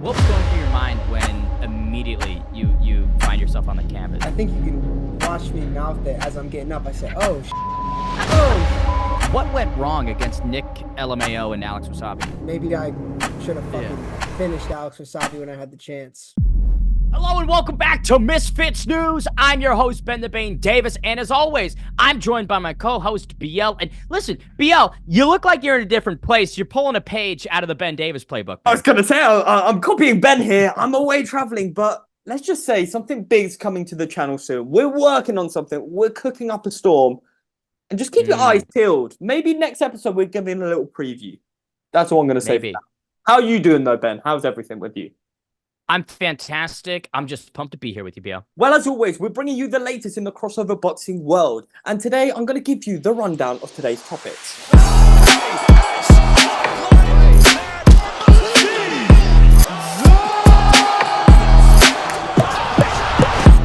What was going through your mind when immediately you find yourself on the canvas? I think you can watch me mouth it as I'm getting up. I said, oh, oh. What went wrong against Nick LMAO and Alex Wasabi? Maybe I should have fucking finished Alex Wasabi when I had the chance. Hello and welcome back to Misfits News. I'm your host, Ben the Bane Davis, and as always, I'm joined by my co-host, BL. And listen, BL, you look like you're in a different place. You're pulling a page out of the Ben Davis playbook, man. I was going to say, I'm copying Ben here. I'm away traveling, but let's just say something big's coming to the channel soon. We're working on something. We're cooking up a storm. And just keep your eyes peeled. Maybe next episode we're giving a little preview. That's all I'm going to say. Maybe. How are you doing, though, Ben? How's everything with you? I'm fantastic. I'm just pumped to be here with you, BL. Well, as always, we're bringing you the latest in the crossover boxing world. And today, I'm going to give you the rundown of today's topics.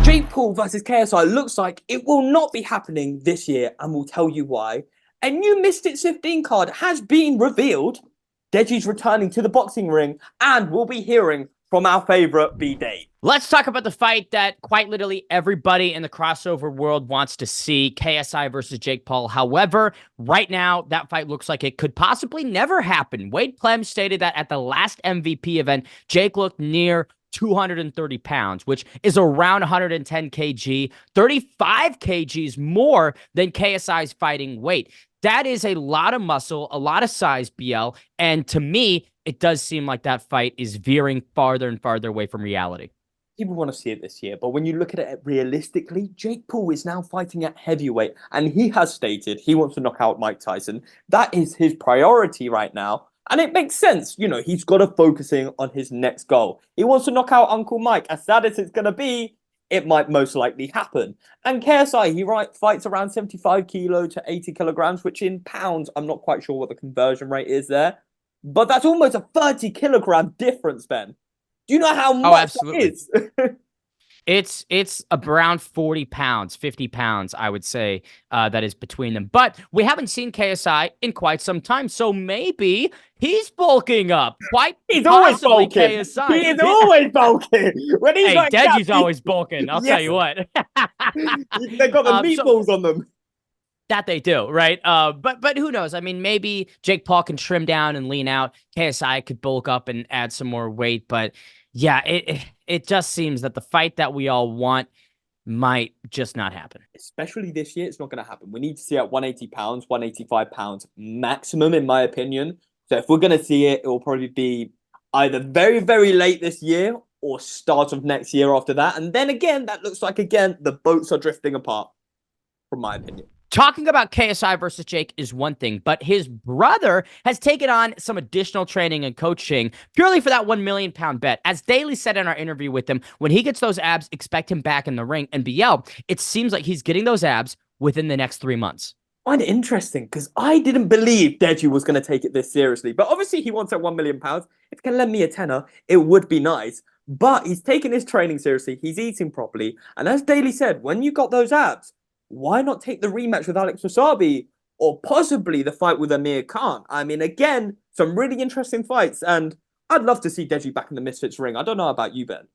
Jake Paul versus KSI looks like it will not be happening this year, and we'll tell you why. A new Misfits 15 card has been revealed. Deji's returning to the boxing ring, and we'll be hearing from our favorite Bdave. Let's talk about the fight that quite literally everybody in the crossover world wants to see, KSI versus Jake Paul. However, right now, that fight looks like it could possibly never happen. Wade Plem stated that at the last MVP event, Jake looked near 230 pounds, which is around 110 kg, 35 kgs more than KSI's fighting weight. That is a lot of muscle, a lot of size, BL, and to me, it does seem like that fight is veering farther and farther away from reality. People want to see it this year, but when you look at it realistically, Jake Paul is now fighting at heavyweight, and he has stated he wants to knock out Mike Tyson. That is his priority right now, and it makes sense. You know, he's got to focusing on his next goal. He wants to knock out Uncle Mike. As sad as it's going to be, it might most likely happen. And KSI, he fights around 75 kilo to 80 kilograms, which in pounds, I'm not quite sure what the conversion rate is there. But that's almost a 30 kilogram difference, Ben. Do you know how much that is? It's around 40 pounds, 50 pounds, I would say, that is between them. But we haven't seen KSI in quite some time, so maybe he's bulking up. He's always bulking. KSI. He is always bulking. When he's like Deji's always bulking, I'll tell you what. They've got the meatballs on them. That they do, right? But who knows? I mean, maybe Jake Paul can trim down and lean out. KSI could bulk up and add some more weight. But yeah, it just seems that the fight that we all want might just not happen. Especially this year, it's not going to happen. We need to see at 180 pounds, 185 pounds maximum, in my opinion. So if we're going to see it, it will probably be either very, very late this year or start of next year after that. And then again, that looks like, again, the boats are drifting apart, from my opinion. Talking about KSI versus Jake is one thing, but his brother has taken on some additional training and coaching purely for that 1 million pound bet. As Daly said in our interview with him, when he gets those abs, expect him back in the ring. And BL, it seems like he's getting those abs within the next 3 months. I find it interesting because I didn't believe Deji was going to take it this seriously. But obviously he wants that 1 million pounds. If he can lend me a tenner, it would be nice. But he's taking his training seriously. He's eating properly. And as Daly said, when you got those abs, why not take the rematch with Alex Wasabi or possibly the fight with Amir Khan? I mean, again, some really interesting fights, and I'd love to see Deji back in the Misfits ring. I don't know about you, Ben.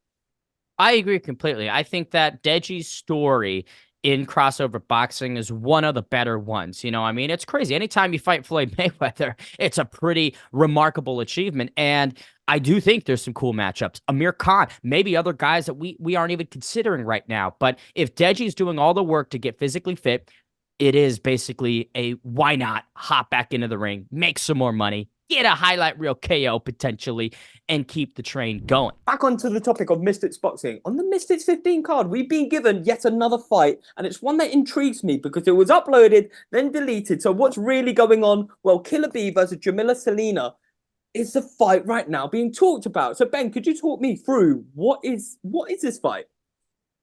I agree completely. I think that Deji's story in crossover boxing is one of the better ones. You know, I mean, it's crazy. Anytime you fight Floyd Mayweather, it's a pretty remarkable achievement. And I do think there's some cool matchups. Amir Khan, maybe other guys that we aren't even considering right now. But if Deji's doing all the work to get physically fit, it is basically a why not hop back into the ring, make some more money, get a highlight reel KO potentially, and keep the train going. Back onto the topic of Misfits Boxing. On the Misfits 15 card, we've been given yet another fight, and it's one that intrigues me because it was uploaded, then deleted. So what's really going on? Well, Killer B versus Jamila Selena is the fight right now being talked about. So Ben, could you talk me through what is this fight?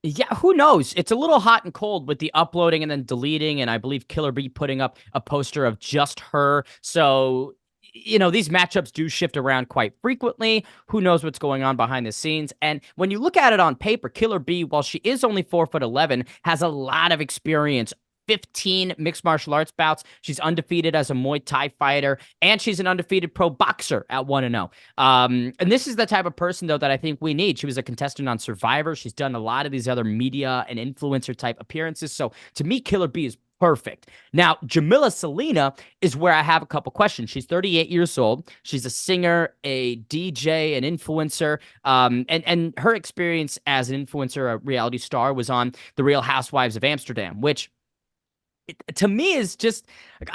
Yeah, who knows? It's a little hot and cold with the uploading and then deleting, and I believe Killer B putting up a poster of just her. So, you know, these matchups do shift around quite frequently. Who knows what's going on behind the scenes? And when you look at it on paper, Killer B, while she is only 4'11", has a lot of experience 15 mixed martial arts bouts. She's undefeated as a Muay Thai fighter, and she's an undefeated pro boxer at 1-0. And this is the type of person, though, that I think we need. She was a contestant on Survivor. She's done a lot of these other media and influencer type appearances. So to me, Killer B is perfect. Now, Jamila Selena is where I have a couple questions. She's 38 years old. She's a singer, a DJ, an influencer. And her experience as an influencer, a reality star, was on The Real Housewives of Amsterdam, which to me is just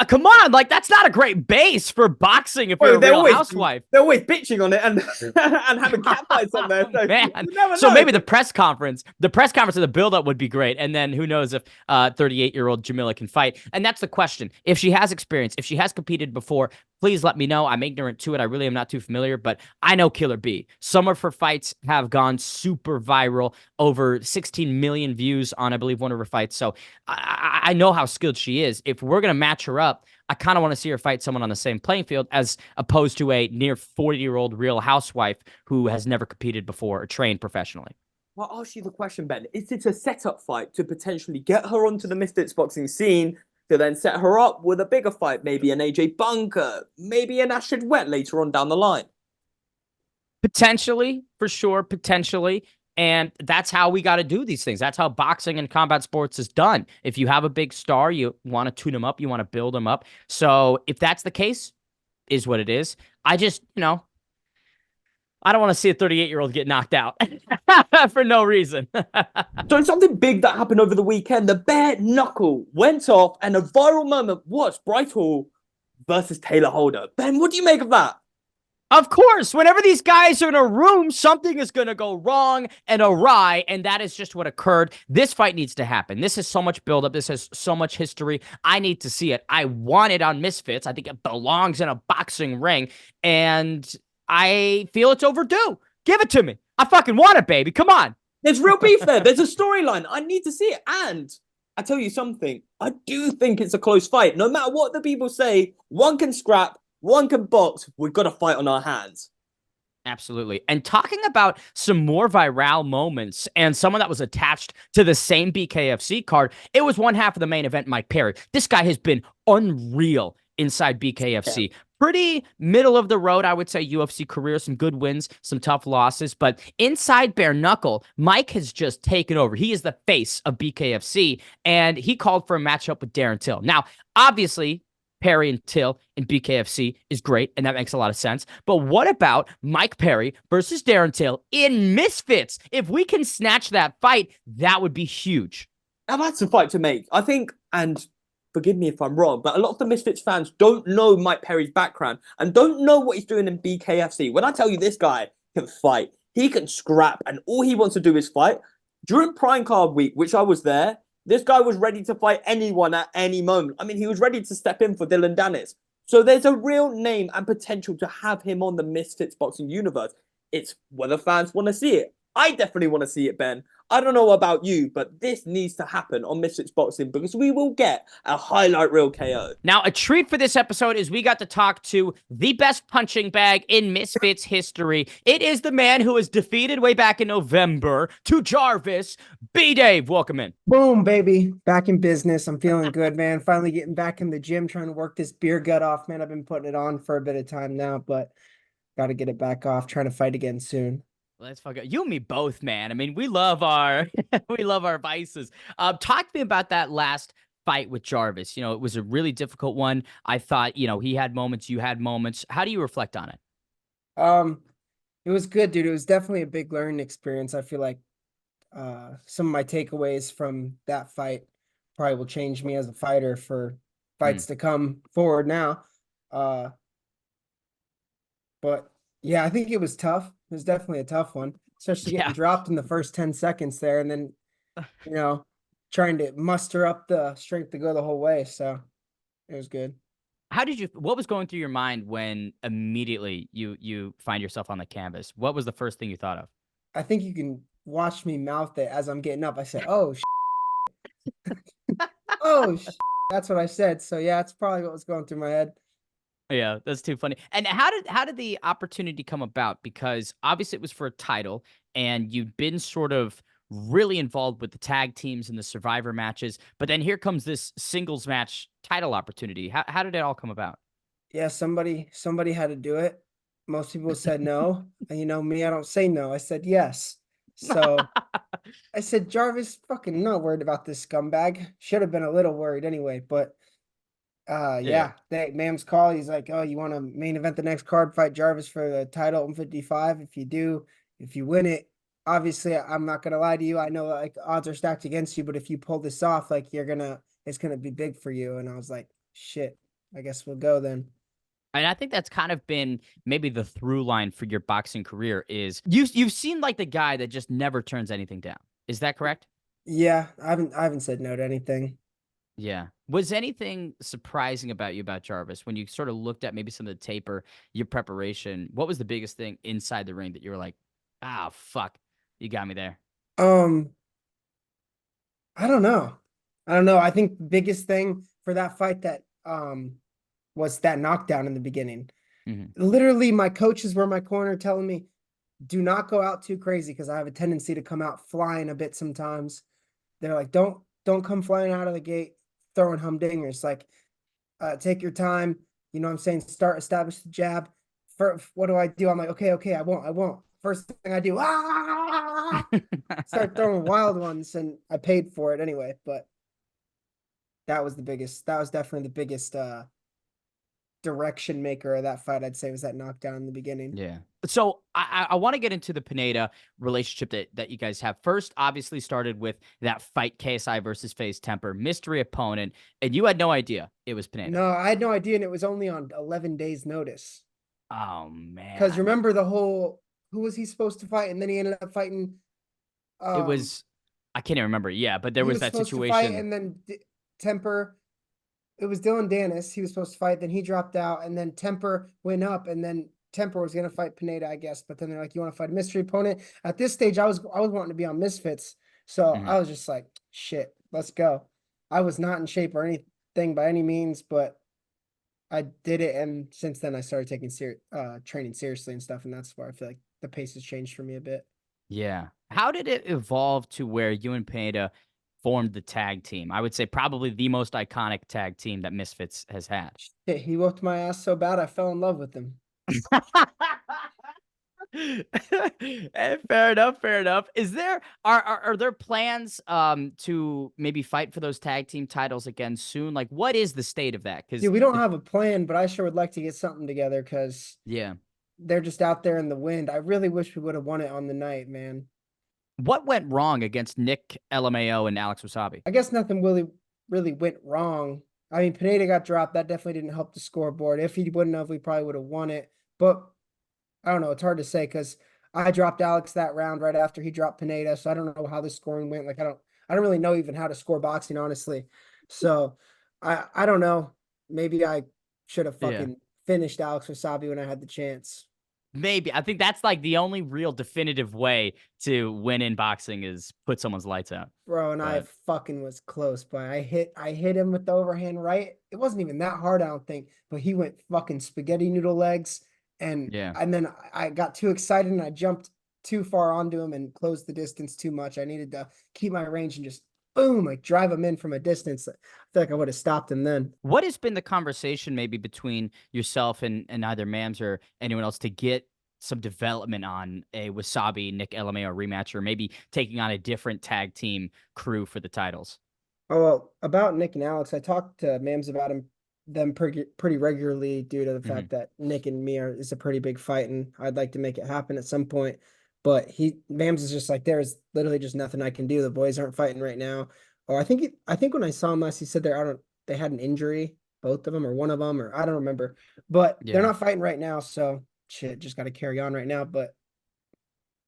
come on, like that's not a great base for boxing if you're a real housewife. They're always bitching on it and and having catfights on there. So man. So maybe the press conference of the buildup would be great, and then who knows if 38-year-old Jamila can fight. And that's the question: if she has experience, if she has competed before, please let me know. I'm ignorant to it. I really am not too familiar, but I know Killer B. Some of her fights have gone super viral, over 16 million views on, I believe, one of her fights. So I know how skilled she is. If we're going to match her up, I kind of want to see her fight someone on the same playing field as opposed to a near 40-year-old real housewife who has never competed before or trained professionally. I'll ask you the question, Ben. Is it a setup fight to potentially get her onto the Misfits boxing scene, to then set her up with a bigger fight, maybe an AJ Bunker, maybe an Ashid Wet later on down the line? Potentially, for sure, potentially. And that's how we got to do these things. That's how boxing and combat sports is done. If you have a big star, you want to tune them up, you want to build them up. So if that's the case, is what it is. I just, I don't want to see a 38-year-old get knocked out for no reason. So something big that happened over the weekend, the bare knuckle went off, and a viral moment was Bryce Hall versus Taylor Holder. Ben, what do you make of that? Of course, whenever these guys are in a room, something is going to go wrong and awry, and that is just what occurred. This fight needs to happen. This has so much buildup. This has so much history. I need to see it. I want it on Misfits. I think it belongs in a boxing ring, and I feel it's overdue. Give it to me. I fucking want it, baby. Come on. There's real beef there. There's a storyline. I need to see it. And I tell you something, I do think it's a close fight. No matter what the people say, one can scrap, one can box. We've got a fight on our hands. Absolutely. And talking about some more viral moments and someone that was attached to the same BKFC card, it was one half of the main event, Mike Perry. This guy has been unreal inside BKFC. Yeah. Pretty middle of the road, I would say, UFC career, some good wins, some tough losses. But inside bare knuckle, Mike has just taken over. He is the face of BKFC, and he called for a matchup with Darren Till. Now, obviously, Perry and Till in BKFC is great, and that makes a lot of sense. But what about Mike Perry versus Darren Till in Misfits? If we can snatch that fight, that would be huge. Now, that's a fight to make. I think, and forgive me if I'm wrong, but a lot of the Misfits fans don't know Mike Perry's background and don't know what he's doing in BKFC. When I tell you this guy can fight, he can scrap, and all he wants to do is fight. During Prime Card Week, which I was there, this guy was ready to fight anyone at any moment. I mean, he was ready to step in for Dylan Dennis. So there's a real name and potential to have him on the Misfits boxing universe. It's whether fans want to see it. I definitely want to see it, Ben. I don't know about you, but this needs to happen on Misfits Boxing because we will get a highlight reel KO. Now, a treat for this episode is we got to talk to the best punching bag in Misfits history. It is the man who was defeated way back in November to Jarvis, Bdave. Welcome in. Boom, baby. Back in business. I'm feeling good, man. Finally getting back in the gym, trying to work this beer gut off, man. I've been putting it on for a bit of time now, but got to get it back off. Trying to fight again soon. Let's fuck it. You and me both, man. I mean, we love our we love our vices. Talk to me about that last fight with Jarvis. It was a really difficult one. I thought, he had moments, you had moments. How do you reflect on it? It was good, dude. It was definitely a big learning experience. I feel like some of my takeaways from that fight probably will change me as a fighter for fights to come forward now. But yeah, I think it was tough. It was definitely a tough one, especially getting dropped in the first 10 seconds there. And then, trying to muster up the strength to go the whole way. So it was good. What was going through your mind when immediately you find yourself on the canvas? What was the first thing you thought of? I think you can watch me mouth it as I'm getting up. I said, oh, oh, that's what I said. So yeah, it's probably what was going through my head. Yeah, that's too funny. And how did the opportunity come about? Because obviously it was for a title, and you'd been sort of really involved with the tag teams and the survivor matches. But then here comes this singles match title opportunity. How did it all come about? Yeah, somebody had to do it. Most people said no. And you know me, I don't say no. I said yes. So I said, Jarvis, fucking not worried about this scumbag. Should have been a little worried anyway, but Yeah. yeah, Mam's call. He's like, oh, you want to main event the next card, fight Jarvis for the title at 155? If you do, if you win it, obviously I'm not gonna lie to you. I know like odds are stacked against you, but if you pull this off, like it's gonna be big for you. And I was like, shit, I guess we'll go then. And I think that's kind of been maybe the through line for your boxing career is you've seemed like the guy that just never turns anything down. Is that correct? Yeah, I haven't said no to anything. Yeah. Was anything surprising about you about Jarvis when you sort of looked at maybe some of the tape or your preparation? What was the biggest thing inside the ring that you were like, ah, fuck, you got me there? Um, I don't know. I don't know. I think the biggest thing for that fight that was that knockdown in the beginning. Hmm. Literally, my coaches were in my corner telling me, do not go out too crazy because I have a tendency to come out flying a bit sometimes. They're like, don't come flying out of the gate throwing humdingers. Like, take your time. You know what I'm saying? Establish the jab. What do I do? I'm like, okay, I won't. First thing I do, start throwing wild ones, and I paid for it anyway. But that was the biggest. That was definitely the biggest direction maker of that fight. I'd say was that knockdown in the beginning. Yeah. So I want to get into the Pineda relationship that you guys have. First, obviously started with that fight KSI versus FaZe Temper, mystery opponent, and you had no idea it was Pineda. No, I had no idea, and it was only on 11 days notice. Oh Because man. remember the whole who was he supposed to fight, and then he ended up fighting. It was I can't even remember. Yeah, but there He was was that supposed to fight, situation. and then Temper. It was Dylan Dennis. He was supposed to fight, then he dropped out, and then Temper went up, and then Temper was gonna fight Pineda, I guess. But then they're like, "You want to fight a mystery opponent?" At this stage, I was wanting to be on Misfits, so Mhm. I was just like, "Shit, let's go." I was not in shape or anything by any means, but I did it, and since then I started taking training seriously and stuff, and that's where I feel like the pace has changed for me a bit. Yeah. How did it evolve to where you and Pineda formed the tag team? I would say probably the most iconic tag team that Misfits has had. Shit, he whooped my ass so bad I fell in love with him. Fair enough, fair enough. Is there are there plans to maybe fight for those tag team titles again soon? Like what is the state of that? Because Dude, we don't have a plan, but I sure would like to get something together because yeah. they're just out there in the wind. I really wish we would have won it on the night, man. What went wrong against Nick LMAO and Alex Wasabi? I guess nothing really went wrong. I mean, Pineda got dropped. That definitely didn't help the scoreboard. If he wouldn't have, we probably would have won it. But I don't know. It's hard to say because I dropped Alex that round right after he dropped Pineda. So I don't know how the scoring went. Like I don't really know even how to score boxing, honestly. So I don't know. Maybe I should have Yeah. fucking finished Alex Wasabi when I had the chance. Maybe. I think that's like the only real definitive way to win in boxing is put someone's lights out. Bro, and I But fucking was close, but I hit him with the overhand right. It wasn't even that hard, I don't think, but he went fucking spaghetti noodle legs, and yeah. and then I got too excited and I jumped too far onto him and closed the distance too much. I needed to keep my range and just boom, like drive him in from a distance. I feel like I would have stopped him then. What has been the conversation maybe between yourself and either Mams or anyone else to get some development on a Wasabi Nick LMAO rematch or maybe taking on a different tag team crew for the titles? Oh, well, about Nick and Alex, I talked to Mams about them pretty regularly due to the Hmm. fact that Nick and me is a pretty big fight, and I'd like to make it happen at some point. But Mams is just like, there's literally just nothing I can do. The boys aren't fighting right now. Or I think when I saw him last, he said they had an injury, both of them or one of them, or I don't remember. But they're Yeah. not fighting right now, so shit, just got to carry on right now. But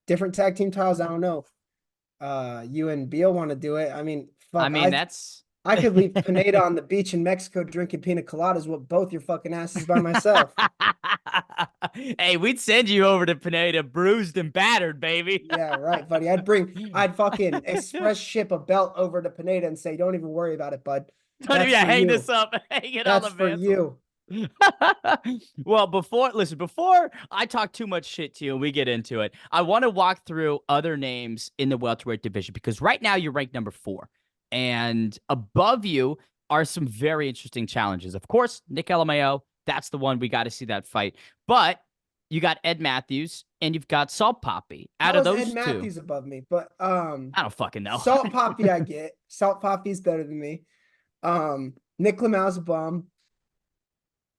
different tag team titles, I don't know. You and Beal want to do it. I mean, I fuck, mean, that's I could leave Pineda on the beach in Mexico drinking pina coladas with both your fucking asses by myself. Hey, we'd send you over to Pineda bruised and battered, baby. Yeah, right, buddy. I'd fucking express ship a belt over to Pineda and say, don't even worry about it, bud. Don't even That's yeah, for hang you. this up, hang it on That's the for mantle. you. Well, before I talk too much shit to you and we get into it, I want to walk through other names in the welterweight division because right now you're ranked number 4. And above you are some very interesting challenges. Of course, Nick LMAO, that's the one we got to see that fight. But you got Ed Matthews and you've got Salt Poppy. Out How of is those Ed Matthews two, above me? But I don't fucking know. Salt Poppy I get. Salt Poppy's better than me. Nick Lamau's a bum.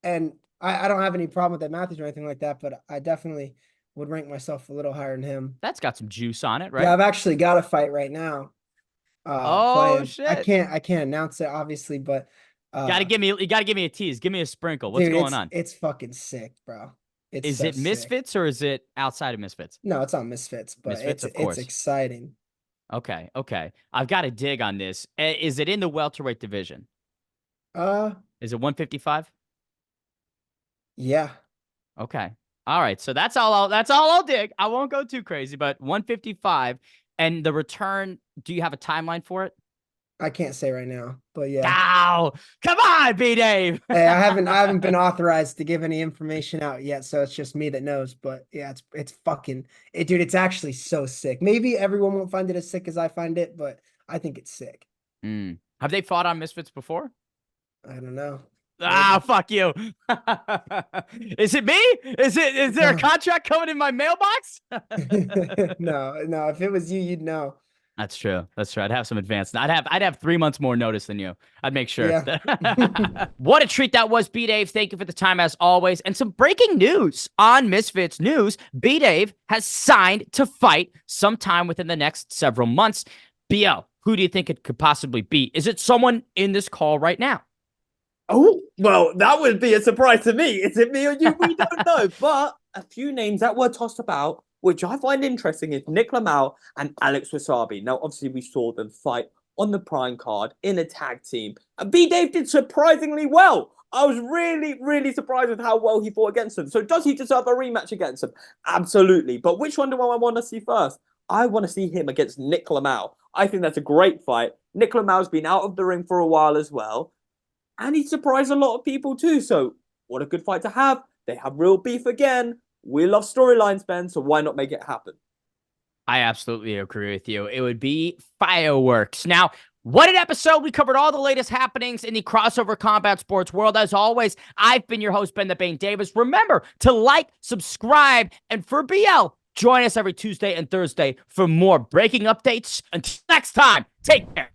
And I don't have any problem with Ed Matthews or anything like that, but I definitely would rank myself a little higher than him. That's got some juice on it, right? Yeah, I've actually got a fight right now. Oh Playing. shit! I can't announce it obviously, but you gotta give me a tease. Give me a sprinkle. What's dude, going on? It's fucking sick, bro. It's Is so it Misfits sick. or is it outside of Misfits? No, it's on Misfits, but Misfits, of course. it's exciting. Okay. I've got to dig on this. Is it in the welterweight division? Is it 155? Yeah. Okay. All right. So that's all I'll dig. I won't go too crazy, but 155 and the return, do you have a timeline for it? I can't say right now, but yeah. Ow! Come on, Bdave. Hey, I haven't been authorized to give any information out yet, so it's just me that knows. But yeah, it's fucking dude. It's actually so sick. Maybe everyone won't find it as sick as I find it, but I think it's sick. Have they fought on Misfits before? I don't know. Ah, fuck you. Is it me? Is there a contract coming in my mailbox? No. If it was you, you'd know. That's true. I'd have some advance. I'd have 3 months more notice than you. I'd make sure. Yeah. What a treat that was, Bdave. Thank you for the time as always. And some breaking news on Misfits News. Bdave has signed to fight sometime within the next several months. BL, who do you think it could possibly be? Is it someone in this call right now? Oh, well, that would be a surprise to me. Is it me or you? We don't know. But a few names that were tossed about, which I find interesting, is Nick Lamau and Alex Wasabi. Now, obviously, we saw them fight on the Prime card in a tag team. And Bdave did surprisingly well. I was really, really surprised with how well he fought against them. So does he deserve a rematch against them? Absolutely. But which one do I want to see first? I want to see him against Nick Lamau. I think that's a great fight. Nick Lamau's been out of the ring for a while as well. And he surprised a lot of people too. So what a good fight to have. They have real beef again. We love storylines, Ben, so why not make it happen? I absolutely agree with you. It would be fireworks. Now, what an episode. We covered all the latest happenings in the crossover combat sports world. As always, I've been your host, Ben the Bane Davis. Remember to like, subscribe, and for BL, join us every Tuesday and Thursday for more breaking updates. Until next time, take care.